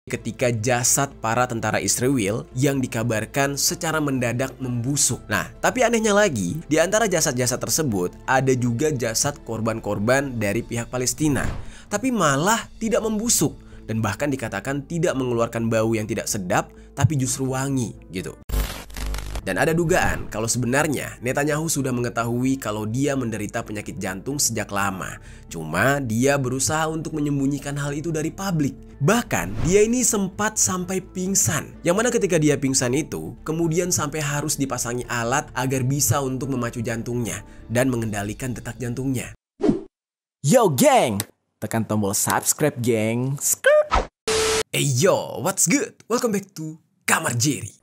ketika jasad para tentara Israel yang dikabarkan secara mendadak membusuk. Nah, tapi anehnya lagi, di antara jasad-jasad tersebut ada juga jasad korban-korban dari pihak Palestina, tapi malah tidak membusuk dan bahkan dikatakan tidak mengeluarkan bau yang tidak sedap, tapi justru wangi gitu. Dan ada dugaan kalau sebenarnya Netanyahu sudah mengetahui kalau dia menderita penyakit jantung sejak lama. Cuma dia berusaha untuk menyembunyikan hal itu dari publik. Bahkan dia ini sempat sampai pingsan. Yang mana ketika dia pingsan itu, kemudian sampai harus dipasangi alat agar bisa untuk memacu jantungnya dan mengendalikan detak jantungnya. Yo geng, tekan tombol subscribe geng. Hey yo, what's good? Welcome back to Kamar Jerry.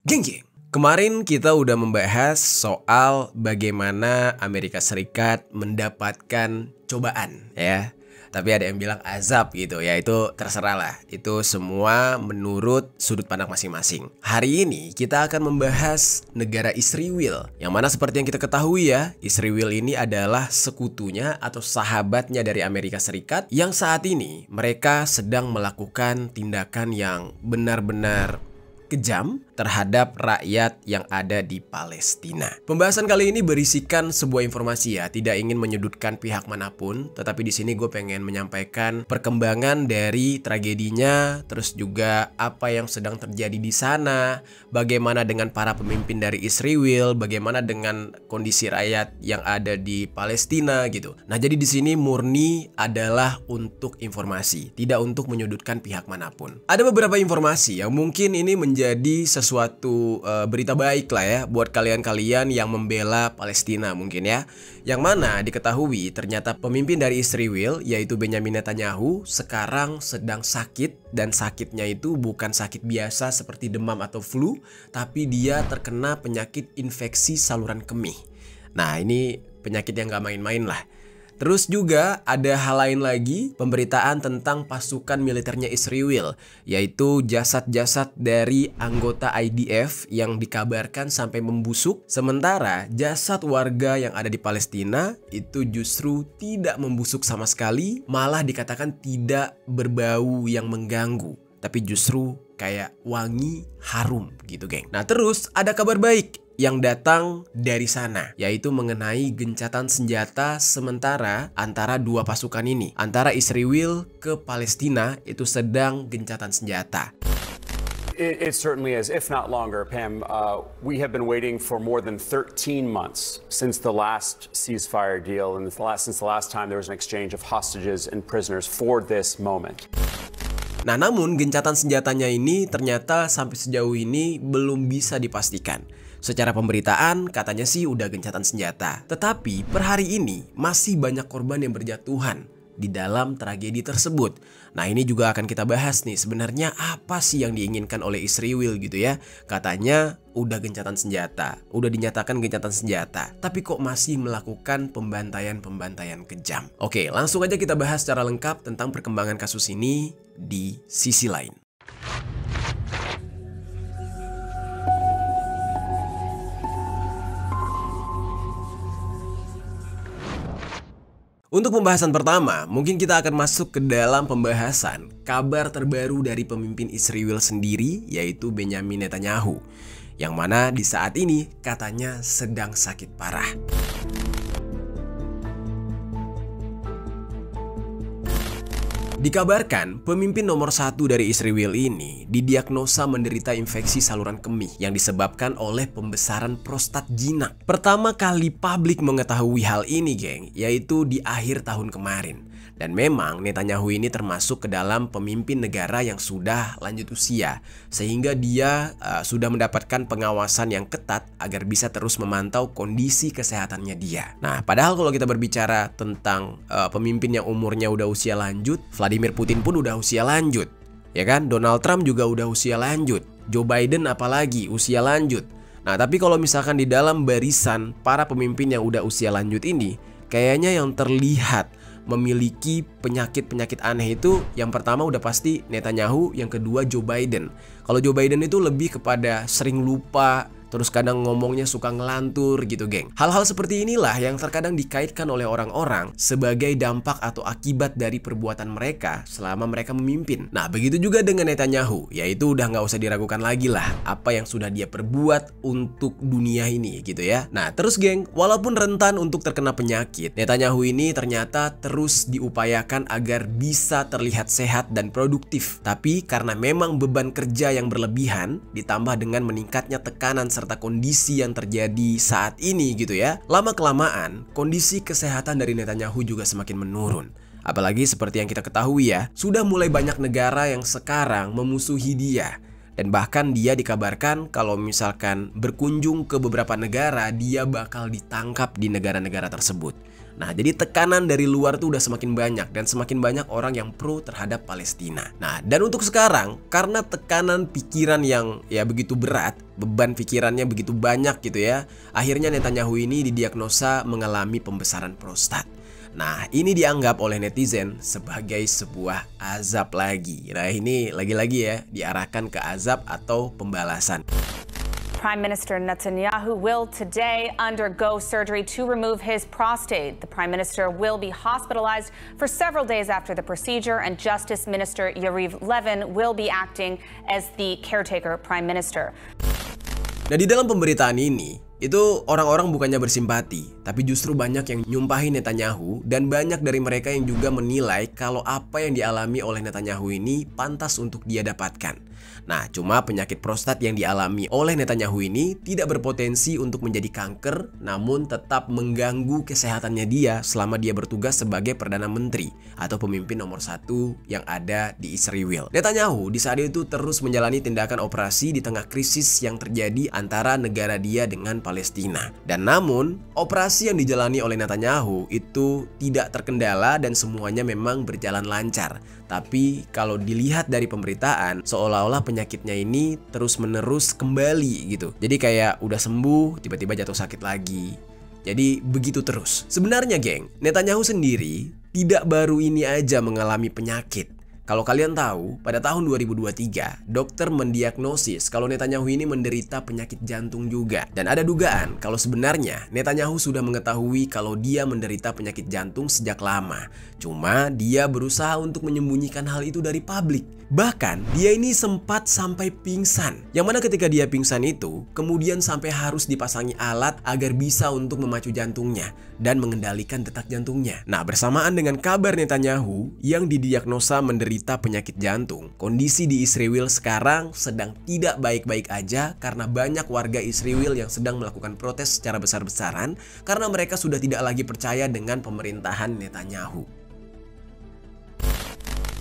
Geng, kemarin kita udah membahas soal bagaimana Amerika Serikat mendapatkan cobaan ya. Tapi ada yang bilang azab gitu ya, itu terserah lah. Itu semua menurut sudut pandang masing-masing. Hari ini kita akan membahas negara Israel, yang mana seperti yang kita ketahui ya, Israel ini adalah sekutunya atau sahabatnya dari Amerika Serikat, yang saat ini mereka sedang melakukan tindakan yang benar-benar kejam terhadap rakyat yang ada di Palestina. Pembahasan kali ini berisikan sebuah informasi ya, tidak ingin menyudutkan pihak manapun, tetapi di sini gue pengen menyampaikan perkembangan dari tragedinya, terus juga apa yang sedang terjadi di sana, bagaimana dengan para pemimpin dari Israel, bagaimana dengan kondisi rakyat yang ada di Palestina gitu. Nah, jadi di sini murni adalah untuk informasi, tidak untuk menyudutkan pihak manapun. Ada beberapa informasi yang mungkin ini menjadi sesuatu berita baik lah ya buat kalian-kalian yang membela Palestina mungkin ya. Yang mana diketahui ternyata pemimpin dari Israel yaitu Benyamin Netanyahu sekarang sedang sakit, dan sakitnya itu bukan sakit biasa seperti demam atau flu, tapi dia terkena penyakit infeksi saluran kemih. Nah, ini penyakit yang gak main-main lah. Terus juga ada hal lain lagi, pemberitaan tentang pasukan militernya Israel, yaitu jasad-jasad dari anggota IDF yang dikabarkan sampai membusuk, sementara jasad warga yang ada di Palestina itu justru tidak membusuk sama sekali, malah dikatakan tidak berbau yang mengganggu, tapi justru kayak wangi harum gitu geng. Nah, terus ada kabar baik yang datang dari sana, yaitu mengenai gencatan senjata sementara antara dua pasukan ini, antara Israel ke Palestina itu sedang gencatan senjata. It certainly is, if not longer, Pam. We have been waiting for more than 13 months since the last ceasefire deal, and since the last time there was an exchange of hostages and prisoners for this moment. Nah, namun gencatan senjatanya ini ternyata sampai sejauh ini belum bisa dipastikan. Secara pemberitaan katanya sih udah gencatan senjata, tetapi per hari ini masih banyak korban yang berjatuhan di dalam tragedi tersebut. Nah, ini juga akan kita bahas nih, sebenarnya apa sih yang diinginkan oleh Israel gitu ya. Katanya udah gencatan senjata, udah dinyatakan gencatan senjata, tapi kok masih melakukan pembantaian-pembantaian kejam. Oke, langsung aja kita bahas secara lengkap tentang perkembangan kasus ini di sisi lain. Untuk pembahasan pertama, mungkin kita akan masuk ke dalam pembahasan kabar terbaru dari pemimpin Israel sendiri, yaitu Benyamin Netanyahu, yang mana di saat ini katanya sedang sakit parah. Dikabarkan pemimpin nomor 1 dari Israel ini didiagnosa menderita infeksi saluran kemih yang disebabkan oleh pembesaran prostat jinak. Pertama kali publik mengetahui hal ini geng, yaitu di akhir tahun kemarin. Dan memang Netanyahu ini termasuk ke dalam pemimpin negara yang sudah lanjut usia, sehingga dia sudah mendapatkan pengawasan yang ketat agar bisa terus memantau kondisi kesehatannya dia. Nah, padahal kalau kita berbicara tentang pemimpin yang umurnya udah usia lanjut, Vladimir Putin pun udah usia lanjut, ya kan? Donald Trump juga udah usia lanjut, Joe Biden apalagi usia lanjut. Nah, tapi kalau misalkan di dalam barisan para pemimpin yang udah usia lanjut ini, kayaknya yang terlihat memiliki penyakit-penyakit aneh itu yang pertama udah pasti Netanyahu, yang kedua Joe Biden. Kalau Joe Biden itu lebih kepada sering lupa terus kadang ngomongnya suka ngelantur gitu geng. Hal-hal seperti inilah yang terkadang dikaitkan oleh orang-orang sebagai dampak atau akibat dari perbuatan mereka selama mereka memimpin. Nah begitu juga dengan Netanyahu, yaitu udah nggak usah diragukan lagi lah apa yang sudah dia perbuat untuk dunia ini gitu ya. Nah terus geng, walaupun rentan untuk terkena penyakit, Netanyahu ini ternyata terus diupayakan agar bisa terlihat sehat dan produktif. Tapi karena memang beban kerja yang berlebihan ditambah dengan meningkatnya tekanan serta kondisi yang terjadi saat ini gitu ya, lama-kelamaan kondisi kesehatan dari Netanyahu juga semakin menurun. Apalagi seperti yang kita ketahui ya, sudah mulai banyak negara yang sekarang memusuhi dia. Dan bahkan dia dikabarkan kalau misalkan berkunjung ke beberapa negara, dia bakal ditangkap di negara-negara tersebut. Nah jadi tekanan dari luar tuh udah semakin banyak dan semakin banyak orang yang pro terhadap Palestina. Nah dan untuk sekarang karena tekanan pikiran yang ya begitu berat, beban pikirannya begitu banyak gitu ya, akhirnya Netanyahu ini didiagnosa mengalami pembesaran prostat. Nah ini dianggap oleh netizen sebagai sebuah azab lagi. Nah ini lagi-lagi ya diarahkan ke azab atau pembalasan. Prime Minister Netanyahu will today undergo surgery to remove his prostate. The Prime Minister will be hospitalized for several days after the procedure, and Justice Minister Yariv Levin will be acting as the caretaker Prime Minister. Nah di dalam pemberitaan ini, itu orang-orang bukannya bersimpati, tapi justru banyak yang nyumpahin Netanyahu dan banyak dari mereka yang juga menilai kalau apa yang dialami oleh Netanyahu ini pantas untuk dia dapatkan. Nah, cuma penyakit prostat yang dialami oleh Netanyahu ini tidak berpotensi untuk menjadi kanker, namun tetap mengganggu kesehatannya dia selama dia bertugas sebagai Perdana Menteri atau pemimpin nomor 1 yang ada di Israel. Netanyahu di saat itu terus menjalani tindakan operasi di tengah krisis yang terjadi antara negara dia dengan Palestina. Dan namun, operasi yang dijalani oleh Netanyahu itu tidak terkendala dan semuanya memang berjalan lancar. Tapi kalau dilihat dari pemberitaan, seolah-olah penyakitnya ini terus-menerus kembali gitu. Jadi kayak udah sembuh, tiba-tiba jatuh sakit lagi. Jadi begitu terus. Sebenarnya geng, Netanyahu sendiri tidak baru ini aja mengalami penyakit. Kalau kalian tahu, pada tahun 2023, dokter mendiagnosis kalau Netanyahu ini menderita penyakit jantung juga. Dan ada dugaan kalau sebenarnya Netanyahu sudah mengetahui kalau dia menderita penyakit jantung sejak lama. Cuma dia berusaha untuk menyembunyikan hal itu dari publik. Bahkan dia ini sempat sampai pingsan. Yang mana ketika dia pingsan itu, kemudian sampai harus dipasangi alat agar bisa untuk memacu jantungnya dan mengendalikan detak jantungnya. Nah, bersamaan dengan kabar Netanyahu yang didiagnosa menderita penyakit jantung, kondisi di Israel sekarang sedang tidak baik-baik aja karena banyak warga Israel yang sedang melakukan protes secara besar-besaran karena mereka sudah tidak lagi percaya dengan pemerintahan Netanyahu.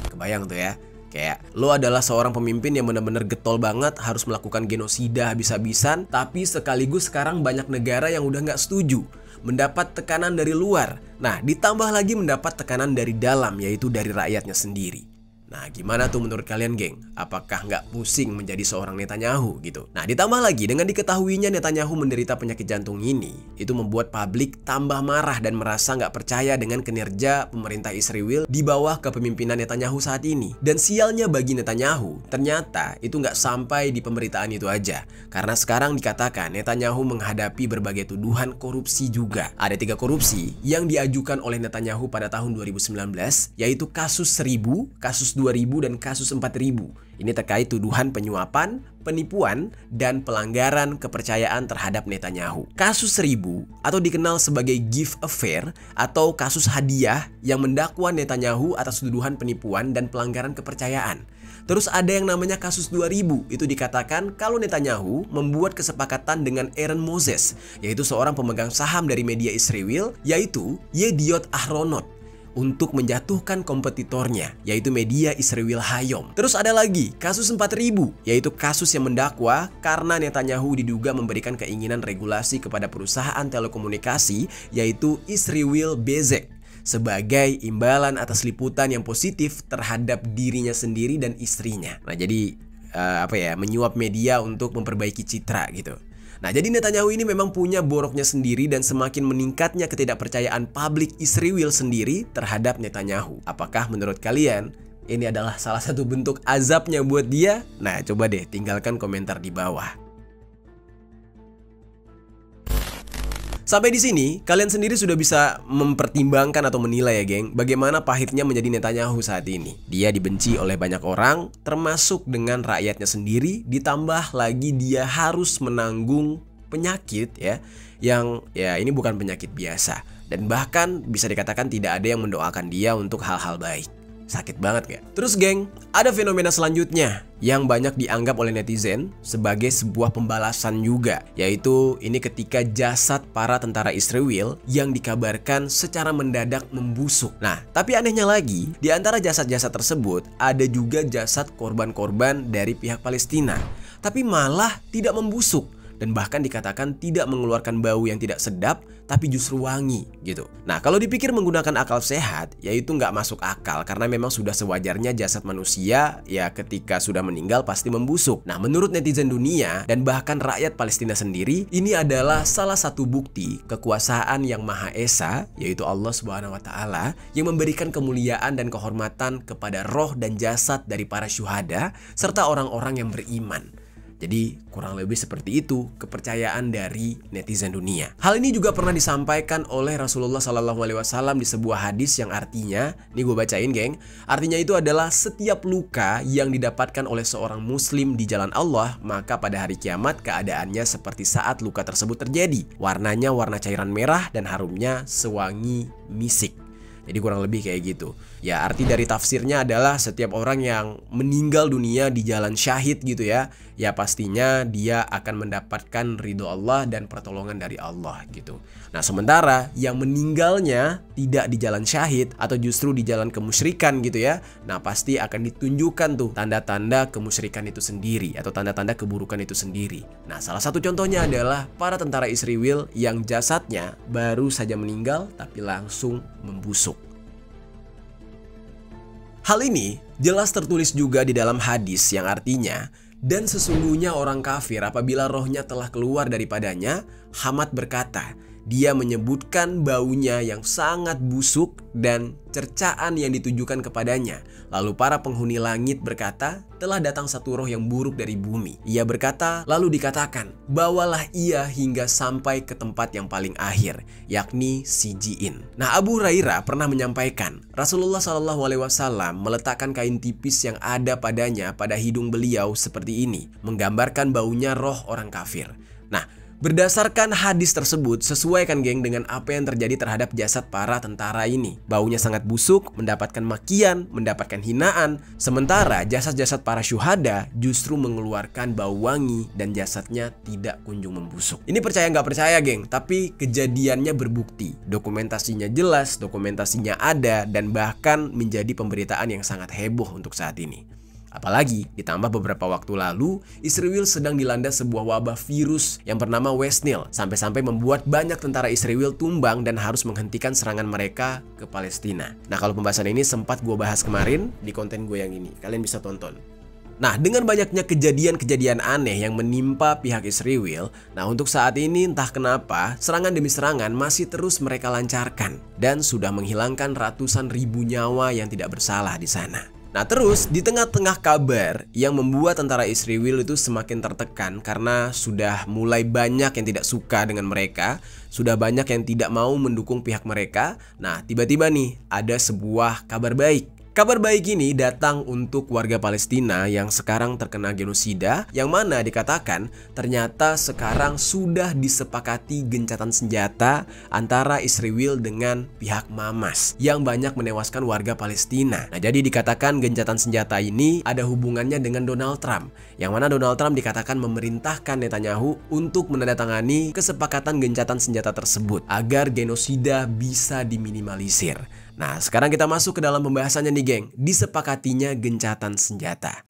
Kebayang tuh ya. Kayak lo adalah seorang pemimpin yang benar-benar getol banget, harus melakukan genosida habis-habisan, tapi sekaligus sekarang banyak negara yang udah nggak setuju, mendapat tekanan dari luar. Nah, ditambah lagi mendapat tekanan dari dalam, yaitu dari rakyatnya sendiri. Nah, gimana tuh menurut kalian geng? Apakah nggak pusing menjadi seorang Netanyahu gitu? Nah, ditambah lagi dengan diketahuinya Netanyahu menderita penyakit jantung ini, itu membuat publik tambah marah dan merasa nggak percaya dengan kinerja pemerintah Israel di bawah kepemimpinan Netanyahu saat ini. Dan sialnya bagi Netanyahu, ternyata itu nggak sampai di pemberitaan itu aja. Karena sekarang dikatakan Netanyahu menghadapi berbagai tuduhan korupsi juga. Ada 3 korupsi yang diajukan oleh Netanyahu pada tahun 2019, yaitu kasus 1000, kasus 2000 dan kasus 4000. Ini terkait tuduhan penyuapan, penipuan, dan pelanggaran kepercayaan terhadap Netanyahu. Kasus 1000 atau dikenal sebagai gift affair atau kasus hadiah yang mendakwa Netanyahu atas tuduhan penipuan dan pelanggaran kepercayaan. Terus ada yang namanya kasus 2000, itu dikatakan kalau Netanyahu membuat kesepakatan dengan Aaron Moses, yaitu seorang pemegang saham dari media Israel, yaitu Yediot Ahronot, untuk menjatuhkan kompetitornya, yaitu media Israel Hayom. Terus ada lagi kasus 4000, yaitu kasus yang mendakwa karena Netanyahu diduga memberikan keinginan regulasi kepada perusahaan telekomunikasi, yaitu Israel Bezek, sebagai imbalan atas liputan yang positif terhadap dirinya sendiri dan istrinya. Nah, jadi menyuap media untuk memperbaiki citra gitu. Nah, jadi Netanyahu ini memang punya boroknya sendiri dan semakin meningkatnya ketidakpercayaan publik Israel sendiri terhadap Netanyahu. Apakah menurut kalian ini adalah salah satu bentuk azabnya buat dia? Nah, coba deh tinggalkan komentar di bawah. Sampai di sini, kalian sendiri sudah bisa mempertimbangkan atau menilai ya geng, bagaimana pahitnya menjadi Netanyahu saat ini. Dia dibenci oleh banyak orang, termasuk dengan rakyatnya sendiri, ditambah lagi dia harus menanggung penyakit ya, yang ya ini bukan penyakit biasa. Dan bahkan bisa dikatakan tidak ada yang mendoakan dia untuk hal-hal baik. Sakit banget gak? Terus geng, ada fenomena selanjutnya yang banyak dianggap oleh netizen sebagai sebuah pembalasan juga, yaitu ini ketika jasad para tentara Israel yang dikabarkan secara mendadak membusuk. Nah, tapi anehnya lagi, di antara jasad-jasad tersebut ada juga jasad korban-korban dari pihak Palestina, tapi malah tidak membusuk. Dan bahkan dikatakan tidak mengeluarkan bau yang tidak sedap, tapi justru wangi gitu. Nah, kalau dipikir menggunakan akal sehat, yaitu nggak masuk akal karena memang sudah sewajarnya jasad manusia ya ketika sudah meninggal pasti membusuk. Nah, menurut netizen dunia dan bahkan rakyat Palestina sendiri, ini adalah salah satu bukti kekuasaan yang Maha Esa, yaitu Allah Subhanahu wa Ta'ala, yang memberikan kemuliaan dan kehormatan kepada roh dan jasad dari para syuhada serta orang-orang yang beriman. Jadi kurang lebih seperti itu kepercayaan dari netizen dunia. Hal ini juga pernah disampaikan oleh Rasulullah SAW di sebuah hadis yang artinya, nih gue bacain geng, artinya itu adalah setiap luka yang didapatkan oleh seorang muslim di jalan Allah, maka pada hari kiamat keadaannya seperti saat luka tersebut terjadi. Warnanya warna cairan merah dan harumnya sewangi misik. Jadi kurang lebih kayak gitu. Ya, arti dari tafsirnya adalah setiap orang yang meninggal dunia di jalan syahid gitu ya, ya pastinya dia akan mendapatkan ridho Allah dan pertolongan dari Allah gitu. Nah, sementara yang meninggalnya tidak di jalan syahid atau justru di jalan kemusyrikan gitu ya, nah pasti akan ditunjukkan tuh tanda-tanda kemusyrikan itu sendiri atau tanda-tanda keburukan itu sendiri. Nah, salah satu contohnya adalah para tentara Israel yang jasadnya baru saja meninggal tapi langsung membusuk. Hal ini jelas tertulis juga di dalam hadis yang artinya, dan sesungguhnya orang kafir apabila rohnya telah keluar daripadanya, Hamad berkata, dia menyebutkan baunya yang sangat busuk dan cercaan yang ditujukan kepadanya. Lalu para penghuni langit berkata, telah datang satu roh yang buruk dari bumi. Ia berkata, lalu dikatakan, bawalah ia hingga sampai ke tempat yang paling akhir, yakni Sijiin. Nah, Abu Hurairah pernah menyampaikan, Rasulullah SAW meletakkan kain tipis yang ada padanya pada hidung beliau seperti ini, menggambarkan baunya roh orang kafir. Nah, berdasarkan hadis tersebut, sesuai kan geng dengan apa yang terjadi terhadap jasad para tentara ini. Baunya sangat busuk, mendapatkan makian, mendapatkan hinaan. Sementara jasad-jasad para syuhada justru mengeluarkan bau wangi dan jasadnya tidak kunjung membusuk. Ini percaya nggak percaya geng, tapi kejadiannya berbukti. Dokumentasinya jelas, dokumentasinya ada, dan bahkan menjadi pemberitaan yang sangat heboh untuk saat ini. Apalagi ditambah beberapa waktu lalu, Israel sedang dilanda sebuah wabah virus yang bernama West Nile, sampai-sampai membuat banyak tentara Israel tumbang dan harus menghentikan serangan mereka ke Palestina. Nah, kalau pembahasan ini sempat gue bahas kemarin di konten gue yang ini, kalian bisa tonton. Nah, dengan banyaknya kejadian-kejadian aneh yang menimpa pihak Israel, nah untuk saat ini entah kenapa serangan demi serangan masih terus mereka lancarkan dan sudah menghilangkan ratusan ribu nyawa yang tidak bersalah di sana. Nah, terus di tengah-tengah kabar yang membuat tentara Israel itu semakin tertekan karena sudah mulai banyak yang tidak suka dengan mereka, sudah banyak yang tidak mau mendukung pihak mereka. Nah, tiba-tiba nih ada sebuah kabar baik. Kabar baik ini datang untuk warga Palestina yang sekarang terkena genosida, yang mana dikatakan ternyata sekarang sudah disepakati gencatan senjata antara Israel dengan pihak Hamas yang banyak menewaskan warga Palestina. Nah, jadi dikatakan gencatan senjata ini ada hubungannya dengan Donald Trump, yang mana Donald Trump dikatakan memerintahkan Netanyahu untuk menandatangani kesepakatan gencatan senjata tersebut agar genosida bisa diminimalisir. Nah, sekarang kita masuk ke dalam pembahasannya nih geng, disepakatinya gencatan senjata.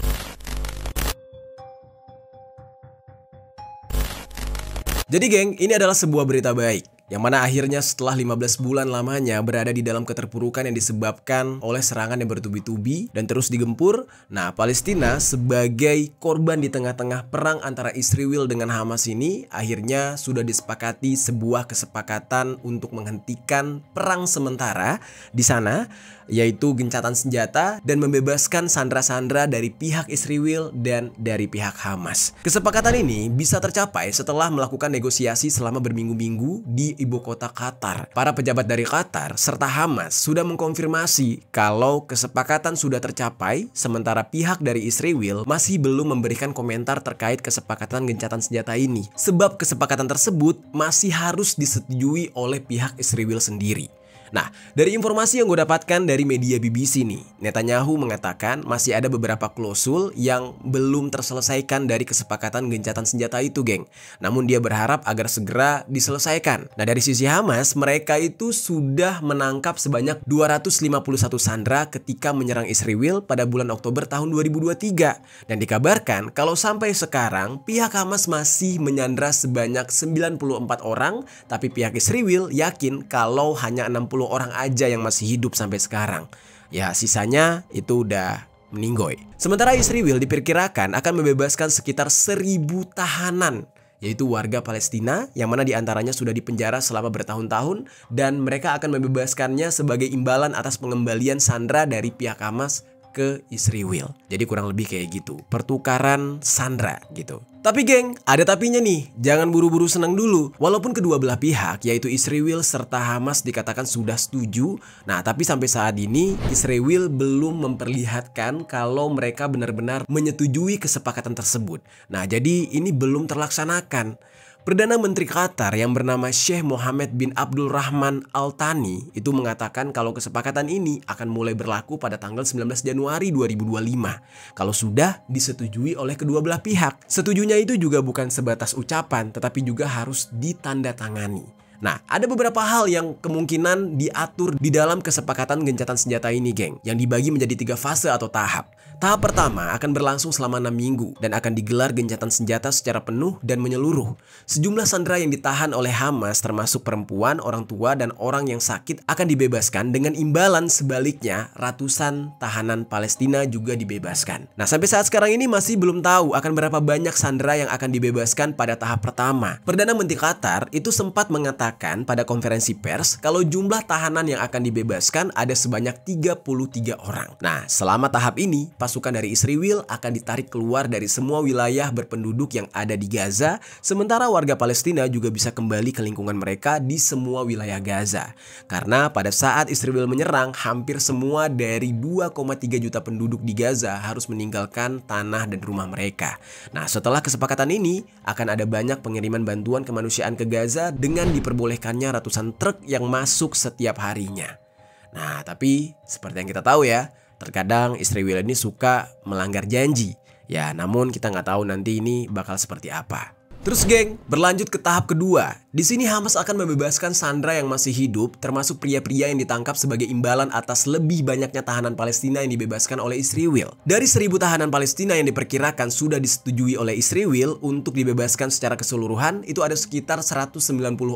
Jadi geng, ini adalah sebuah berita baik, yang mana akhirnya setelah 15 bulan lamanya berada di dalam keterpurukan yang disebabkan oleh serangan yang bertubi-tubi dan terus digempur. Nah, Palestina sebagai korban di tengah-tengah perang antara Israel dengan Hamas ini akhirnya sudah disepakati sebuah kesepakatan untuk menghentikan perang sementara di sana, yaitu gencatan senjata dan membebaskan sandera-sandera dari pihak Israel dan dari pihak Hamas. Kesepakatan ini bisa tercapai setelah melakukan negosiasi selama berminggu-minggu di memenuhi ibu kota Qatar. Para pejabat dari Qatar serta Hamas sudah mengkonfirmasi kalau kesepakatan sudah tercapai, sementara pihak dari Israel masih belum memberikan komentar terkait kesepakatan gencatan senjata ini. Sebab kesepakatan tersebut masih harus disetujui oleh pihak Israel sendiri. Nah, dari informasi yang gue dapatkan dari media BBC nih, Netanyahu mengatakan masih ada beberapa klausul yang belum terselesaikan dari kesepakatan gencatan senjata itu, geng. Namun dia berharap agar segera diselesaikan. Nah, dari sisi Hamas, mereka itu sudah menangkap sebanyak 251 sandera ketika menyerang Israel pada bulan Oktober tahun 2023. Dan dikabarkan kalau sampai sekarang pihak Hamas masih menyandra sebanyak 94 orang, tapi pihak Israel yakin kalau hanya 60 orang aja yang masih hidup sampai sekarang. Ya, sisanya itu udah meninggoy. Sementara Israel diperkirakan akan membebaskan sekitar 1.000 tahanan, yaitu warga Palestina yang mana diantaranya sudah dipenjara selama bertahun-tahun, dan mereka akan membebaskannya sebagai imbalan atas pengembalian sandera dari pihak Hamas ke Israel. Jadi kurang lebih kayak gitu, pertukaran sandera gitu. Tapi geng, ada tapinya nih, jangan buru-buru senang dulu. Walaupun kedua belah pihak, yaitu Israel serta Hamas dikatakan sudah setuju, nah tapi sampai saat ini Israel belum memperlihatkan kalau mereka benar-benar menyetujui kesepakatan tersebut. Nah, jadi ini belum terlaksanakan. Perdana Menteri Qatar yang bernama Sheikh Mohammed bin Abdul Rahman Al Thani itu mengatakan kalau kesepakatan ini akan mulai berlaku pada tanggal 19 Januari 2025 kalau sudah disetujui oleh kedua belah pihak. Setujunya itu juga bukan sebatas ucapan, tetapi juga harus ditandatangani. Nah, ada beberapa hal yang kemungkinan diatur di dalam kesepakatan gencatan senjata ini, geng, yang dibagi menjadi 3 fase atau tahap. Tahap pertama akan berlangsung selama 6 minggu dan akan digelar gencatan senjata secara penuh dan menyeluruh. Sejumlah sandera yang ditahan oleh Hamas termasuk perempuan, orang tua, dan orang yang sakit akan dibebaskan, dengan imbalan sebaliknya ratusan tahanan Palestina juga dibebaskan. Nah, sampai saat sekarang ini masih belum tahu akan berapa banyak sandera yang akan dibebaskan pada tahap pertama. Perdana Menteri Qatar itu sempat mengatakan pada konferensi pers kalau jumlah tahanan yang akan dibebaskan ada sebanyak 33 orang. Nah, selama tahap ini pasukan dari Israel akan ditarik keluar dari semua wilayah berpenduduk yang ada di Gaza, sementara warga Palestina juga bisa kembali ke lingkungan mereka di semua wilayah Gaza. Karena pada saat Israel menyerang, hampir semua dari 2,3 juta penduduk di Gaza harus meninggalkan tanah dan rumah mereka. Nah, setelah kesepakatan ini, akan ada banyak pengiriman bantuan kemanusiaan ke Gaza dengan diperbolehkannya ratusan truk yang masuk setiap harinya. Nah, tapi seperti yang kita tahu ya, terkadang Israel ini suka melanggar janji. Ya, namun kita nggak tahu nanti ini bakal seperti apa. Terus geng, berlanjut ke tahap kedua. Di sini Hamas akan membebaskan sandera yang masih hidup, termasuk pria-pria yang ditangkap sebagai imbalan atas lebih banyaknya tahanan Palestina yang dibebaskan oleh Israel. Dari 1.000 tahanan Palestina yang diperkirakan sudah disetujui oleh Israel untuk dibebaskan secara keseluruhan, itu ada sekitar 190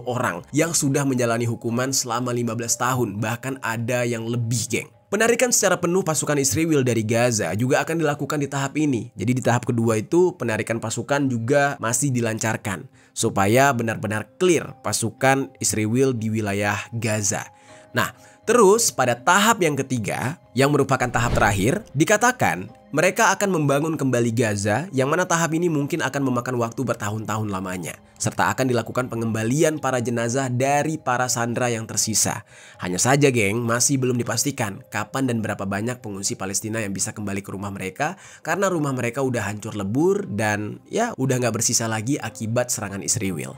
orang yang sudah menjalani hukuman selama 15 tahun, bahkan ada yang lebih, geng. Penarikan secara penuh pasukan Israel dari Gaza juga akan dilakukan di tahap ini. Jadi di tahap kedua itu penarikan pasukan juga masih dilancarkan supaya benar-benar clear pasukan Israel di wilayah Gaza. Nah, terus pada tahap yang ketiga, yang merupakan tahap terakhir, dikatakan mereka akan membangun kembali Gaza, yang mana tahap ini mungkin akan memakan waktu bertahun-tahun lamanya, serta akan dilakukan pengembalian para jenazah dari para sandera yang tersisa. Hanya saja geng, masih belum dipastikan kapan dan berapa banyak pengungsi Palestina yang bisa kembali ke rumah mereka, karena rumah mereka udah hancur lebur dan ya udah nggak bersisa lagi akibat serangan Israel.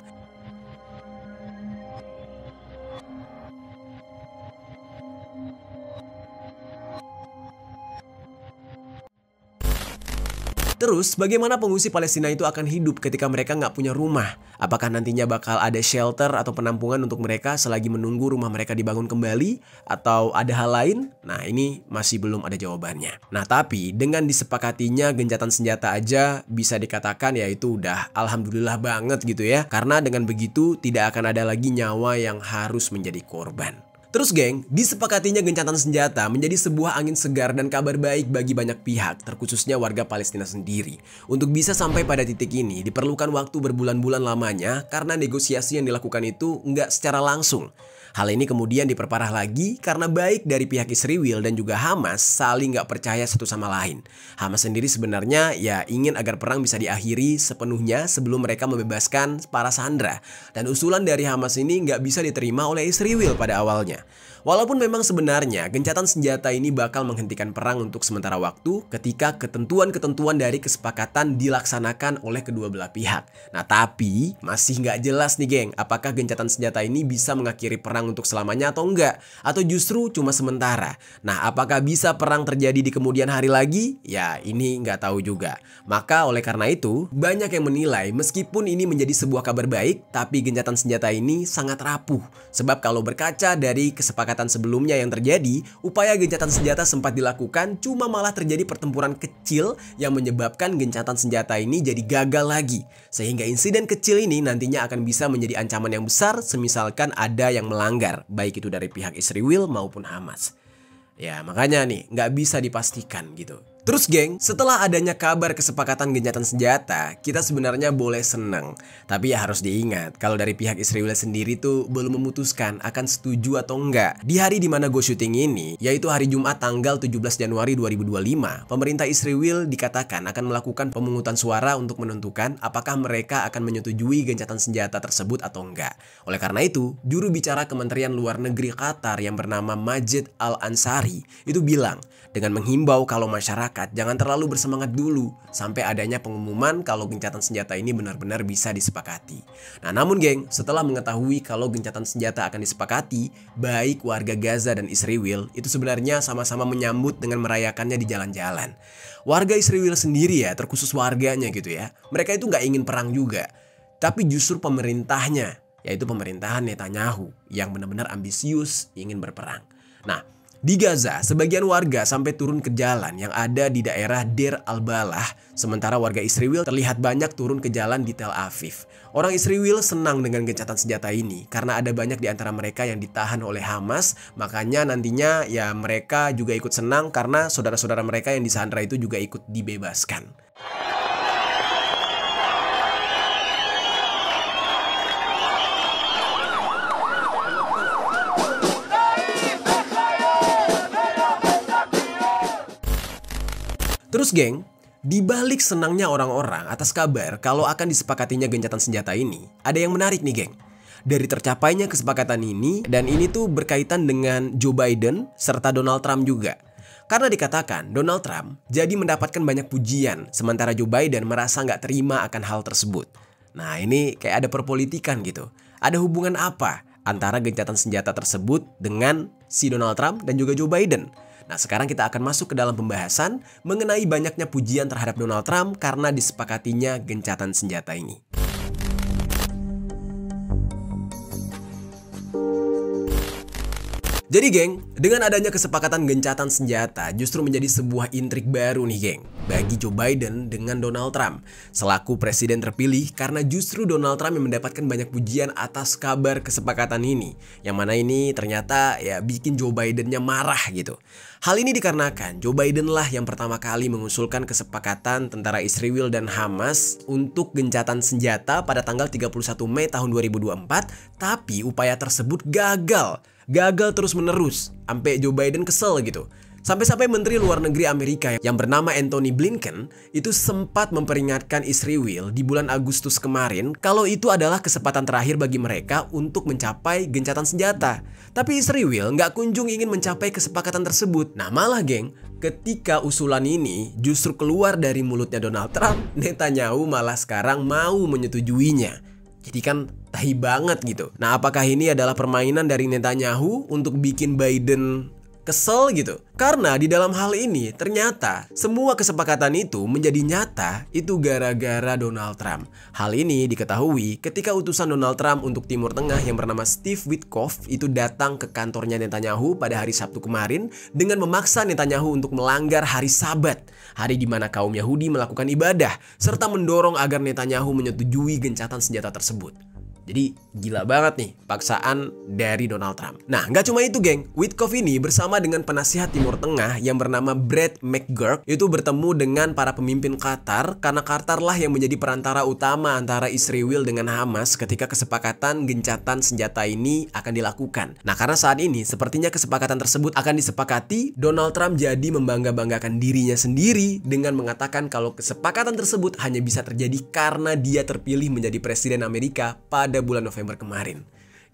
Terus, bagaimana pengungsi Palestina itu akan hidup ketika mereka nggak punya rumah? Apakah nantinya bakal ada shelter atau penampungan untuk mereka selagi menunggu rumah mereka dibangun kembali? Atau ada hal lain? Nah, ini masih belum ada jawabannya. Nah, tapi dengan disepakatinya gencatan senjata aja bisa dikatakan ya itu udah alhamdulillah banget gitu ya. Karena dengan begitu tidak akan ada lagi nyawa yang harus menjadi korban. Terus geng, disepakatinya gencatan senjata menjadi sebuah angin segar dan kabar baik bagi banyak pihak, terkhususnya warga Palestina sendiri. Untuk bisa sampai pada titik ini, diperlukan waktu berbulan-bulan lamanya karena negosiasi yang dilakukan itu nggak secara langsung. Hal ini kemudian diperparah lagi karena baik dari pihak Israel dan juga Hamas saling nggak percaya satu sama lain. Hamas sendiri sebenarnya ya ingin agar perang bisa diakhiri sepenuhnya sebelum mereka membebaskan para sandera. Dan usulan dari Hamas ini nggak bisa diterima oleh Israel pada awalnya. Walaupun memang sebenarnya gencatan senjata ini bakal menghentikan perang untuk sementara waktu ketika ketentuan-ketentuan dari kesepakatan dilaksanakan oleh kedua belah pihak. Nah tapi masih nggak jelas nih geng, apakah gencatan senjata ini bisa mengakhiri perang untuk selamanya atau enggak, atau justru cuma sementara. Nah apakah bisa perang terjadi di kemudian hari lagi? Ya ini nggak tahu juga. Maka oleh karena itu banyak yang menilai meskipun ini menjadi sebuah kabar baik, tapi gencatan senjata ini sangat rapuh. Sebab kalau berkaca dari kesepakatan sebelumnya yang terjadi, upaya gencatan senjata sempat dilakukan, cuma malah terjadi pertempuran kecil yang menyebabkan gencatan senjata ini jadi gagal lagi. Sehingga insiden kecil ini nantinya akan bisa menjadi ancaman yang besar semisalkan ada yang melanggar, baik itu dari pihak Israel maupun Hamas. Ya makanya nih nggak bisa dipastikan gitu. Terus geng, setelah adanya kabar kesepakatan gencatan senjata, kita sebenarnya boleh seneng. Tapi ya harus diingat, kalau dari pihak Israel sendiri tuh belum memutuskan akan setuju atau enggak. Di hari dimana gue syuting ini, yaitu hari Jumat tanggal 17 Januari 2025, pemerintah Israel dikatakan akan melakukan pemungutan suara untuk menentukan apakah mereka akan menyetujui gencatan senjata tersebut atau enggak. Oleh karena itu, juru bicara Kementerian Luar Negeri Qatar yang bernama Majid Al-Ansari itu bilang, dengan menghimbau kalau masyarakat jangan terlalu bersemangat dulu sampai adanya pengumuman kalau gencatan senjata ini benar-benar bisa disepakati. Nah namun geng, setelah mengetahui kalau gencatan senjata akan disepakati, baik warga Gaza dan Israel itu sebenarnya sama-sama menyambut dengan merayakannya di jalan-jalan. Warga Israel sendiri ya, terkhusus warganya gitu ya, mereka itu nggak ingin perang juga. Tapi justru pemerintahnya, yaitu pemerintahan Netanyahu yang benar-benar ambisius ingin berperang. Nah, di Gaza, sebagian warga sampai turun ke jalan yang ada di daerah Deir al-Balah, sementara warga Israel terlihat banyak turun ke jalan di Tel Aviv. Orang Israel senang dengan gencatan senjata ini karena ada banyak di antara mereka yang ditahan oleh Hamas, makanya nantinya ya mereka juga ikut senang karena saudara-saudara mereka yang disandra itu juga ikut dibebaskan. Terus geng, dibalik senangnya orang-orang atas kabar kalau akan disepakatinya gencatan senjata ini, ada yang menarik nih geng. Dari tercapainya kesepakatan ini, dan ini tuh berkaitan dengan Joe Biden serta Donald Trump juga. Karena dikatakan Donald Trump jadi mendapatkan banyak pujian, sementara Joe Biden merasa nggak terima akan hal tersebut. Nah ini kayak ada perpolitikan gitu. Ada hubungan apa antara gencatan senjata tersebut dengan si Donald Trump dan juga Joe Biden? Nah sekarang kita akan masuk ke dalam pembahasan mengenai banyaknya pujian terhadap Donald Trump karena disepakatinya gencatan senjata ini. Jadi geng, dengan adanya kesepakatan gencatan senjata justru menjadi sebuah intrik baru nih geng bagi Joe Biden dengan Donald Trump selaku presiden terpilih, karena justru Donald Trump yang mendapatkan banyak pujian atas kabar kesepakatan ini, yang mana ini ternyata ya bikin Joe Bidennya marah gitu. Hal ini dikarenakan Joe Biden lah yang pertama kali mengusulkan kesepakatan tentara Israel dan Hamas untuk gencatan senjata pada tanggal 31 Mei tahun 2024, tapi upaya tersebut gagal terus menerus, sampai Joe Biden kesel gitu. Sampai-sampai Menteri Luar Negeri Amerika yang bernama Antony Blinken itu sempat memperingatkan Israel di bulan Agustus kemarin kalau itu adalah kesempatan terakhir bagi mereka untuk mencapai gencatan senjata. Tapi Israel nggak kunjung ingin mencapai kesepakatan tersebut. Nah malah geng, ketika usulan ini justru keluar dari mulutnya Donald Trump, Netanyahu malah sekarang mau menyetujuinya. Jadi kan tahi banget gitu. Nah apakah ini adalah permainan dari Netanyahu untuk bikin Biden kesel gitu? Karena di dalam hal ini ternyata semua kesepakatan itu menjadi nyata itu gara-gara Donald Trump. Hal ini diketahui ketika utusan Donald Trump untuk Timur Tengah yang bernama Steve Witkoff itu datang ke kantornya Netanyahu pada hari Sabtu kemarin dengan memaksa Netanyahu untuk melanggar hari Sabat, hari di mana kaum Yahudi melakukan ibadah, serta mendorong agar Netanyahu menyetujui gencatan senjata tersebut. Jadi gila banget nih paksaan dari Donald Trump. Nah, nggak cuma itu geng, Witkoff ini bersama dengan penasihat Timur Tengah yang bernama Brad McGurk itu bertemu dengan para pemimpin Qatar karena Qatar lah yang menjadi perantara utama antara Israel dengan Hamas ketika kesepakatan gencatan senjata ini akan dilakukan. Nah, karena saat ini sepertinya kesepakatan tersebut akan disepakati, Donald Trump jadi membangga-banggakan dirinya sendiri dengan mengatakan kalau kesepakatan tersebut hanya bisa terjadi karena dia terpilih menjadi presiden Amerika pada bulan November kemarin.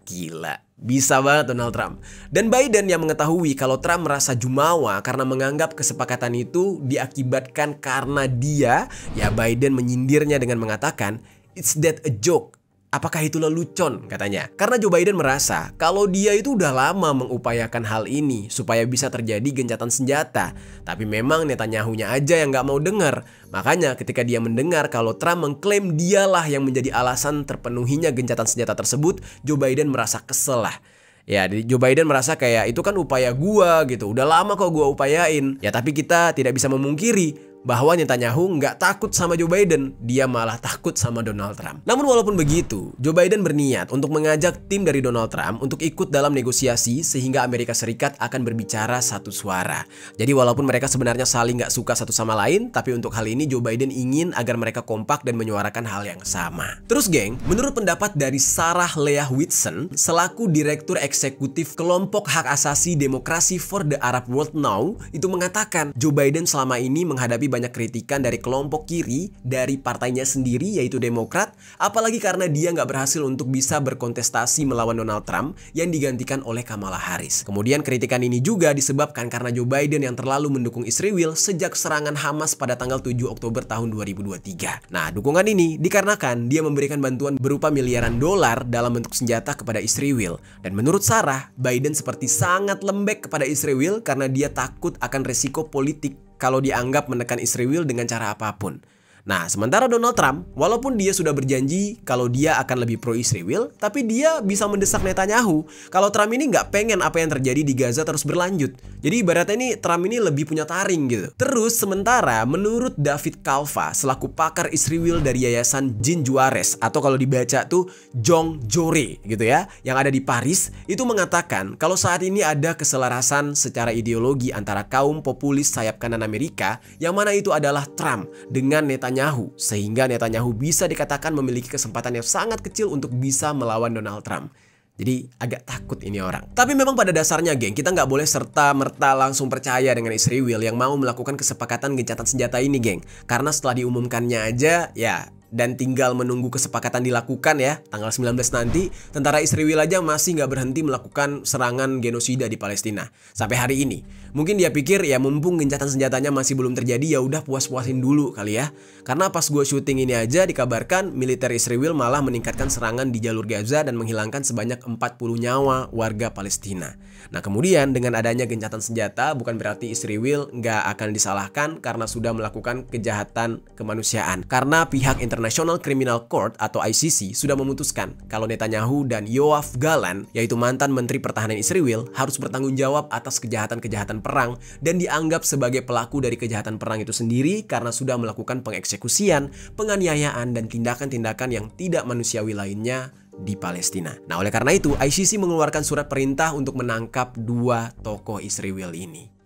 Gila, bisa banget Donald Trump. Dan Biden yang mengetahui kalau Trump merasa jumawa karena menganggap kesepakatan itu diakibatkan karena dia, ya Biden menyindirnya dengan mengatakan, "It's that a joke." Apakah itu lelucon katanya? Karena Joe Biden merasa kalau dia itu udah lama mengupayakan hal ini supaya bisa terjadi gencatan senjata. Tapi memang Netanyahu-nya aja yang gak mau dengar. Makanya ketika dia mendengar kalau Trump mengklaim dialah yang menjadi alasan terpenuhinya gencatan senjata tersebut, Joe Biden merasa kesel lah. Ya, Joe Biden merasa kayak itu kan upaya gua gitu. Udah lama kok gua upayain. Ya tapi kita tidak bisa memungkiri bahwa Netanyahu nggak takut sama Joe Biden, dia malah takut sama Donald Trump. Namun walaupun begitu, Joe Biden berniat untuk mengajak tim dari Donald Trump untuk ikut dalam negosiasi sehingga Amerika Serikat akan berbicara satu suara. Jadi walaupun mereka sebenarnya saling nggak suka satu sama lain, tapi untuk hal ini Joe Biden ingin agar mereka kompak dan menyuarakan hal yang sama. Terus geng, menurut pendapat dari Sarah Leah Whitson, selaku Direktur Eksekutif Kelompok Hak Asasi Demokrasi for the Arab World Now, itu mengatakan Joe Biden selama ini menghadapi banyak kritikan dari kelompok kiri dari partainya sendiri yaitu Demokrat, apalagi karena dia nggak berhasil untuk bisa berkontestasi melawan Donald Trump yang digantikan oleh Kamala Harris. Kemudian kritikan ini juga disebabkan karena Joe Biden yang terlalu mendukung Israel sejak serangan Hamas pada tanggal 7 Oktober tahun 2023. Nah, dukungan ini dikarenakan dia memberikan bantuan berupa miliaran dolar dalam bentuk senjata kepada Israel. Dan menurut Sarah, Biden seperti sangat lembek kepada Israel karena dia takut akan resiko politik kalau dianggap menekan Israel dengan cara apapun. Nah, sementara Donald Trump, walaupun dia sudah berjanji kalau dia akan lebih pro-Israel, tapi dia bisa mendesak Netanyahu kalau Trump ini nggak pengen apa yang terjadi di Gaza terus berlanjut. Jadi ibaratnya ini Trump ini lebih punya taring gitu. Terus sementara menurut David Kalfa selaku pakar Israel dari Yayasan Jean Juarez atau kalau dibaca tuh Jong Jore gitu ya, yang ada di Paris, itu mengatakan kalau saat ini ada keselarasan secara ideologi antara kaum populis sayap kanan Amerika yang mana itu adalah Trump dengan Netanyahu, sehingga Netanyahu bisa dikatakan memiliki kesempatan yang sangat kecil untuk bisa melawan Donald Trump. Jadi agak takut ini orang. Tapi memang pada dasarnya geng, kita nggak boleh serta-merta langsung percaya dengan Israel yang mau melakukan kesepakatan gencatan senjata ini geng. Karena setelah diumumkannya aja ya, dan tinggal menunggu kesepakatan dilakukan ya, tanggal 19 nanti, tentara Israel aja masih nggak berhenti melakukan serangan genosida di Palestina sampai hari ini. Mungkin dia pikir ya mumpung gencatan senjatanya masih belum terjadi ya udah puas-puasin dulu kali ya. Karena pas gue syuting ini aja dikabarkan militer Israel malah meningkatkan serangan di jalur Gaza dan menghilangkan sebanyak 40 nyawa warga Palestina. Nah kemudian dengan adanya gencatan senjata bukan berarti Israel nggak akan disalahkan karena sudah melakukan kejahatan kemanusiaan. Karena pihak International Criminal Court atau ICC sudah memutuskan kalau Netanyahu dan Yoav Gallant, yaitu mantan Menteri Pertahanan Israel, harus bertanggung jawab atas kejahatan-kejahatan perang dan dianggap sebagai pelaku dari kejahatan perang itu sendiri karena sudah melakukan pengeksekusian, penganiayaan, dan tindakan-tindakan yang tidak manusiawi lainnya di Palestina. Nah, oleh karena itu, ICC mengeluarkan surat perintah untuk menangkap dua tokoh Israel ini.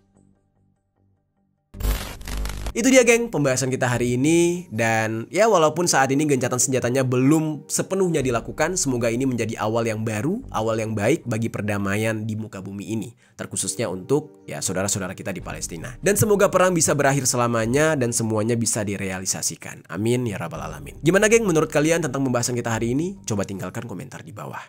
Itu dia geng pembahasan kita hari ini. Dan ya walaupun saat ini gencatan senjatanya belum sepenuhnya dilakukan, semoga ini menjadi awal yang baru, awal yang baik bagi perdamaian di muka bumi ini, terkhususnya untuk ya saudara-saudara kita di Palestina. Dan semoga perang bisa berakhir selamanya dan semuanya bisa direalisasikan. Amin ya rabbal alamin. Gimana geng menurut kalian tentang pembahasan kita hari ini? Coba tinggalkan komentar di bawah.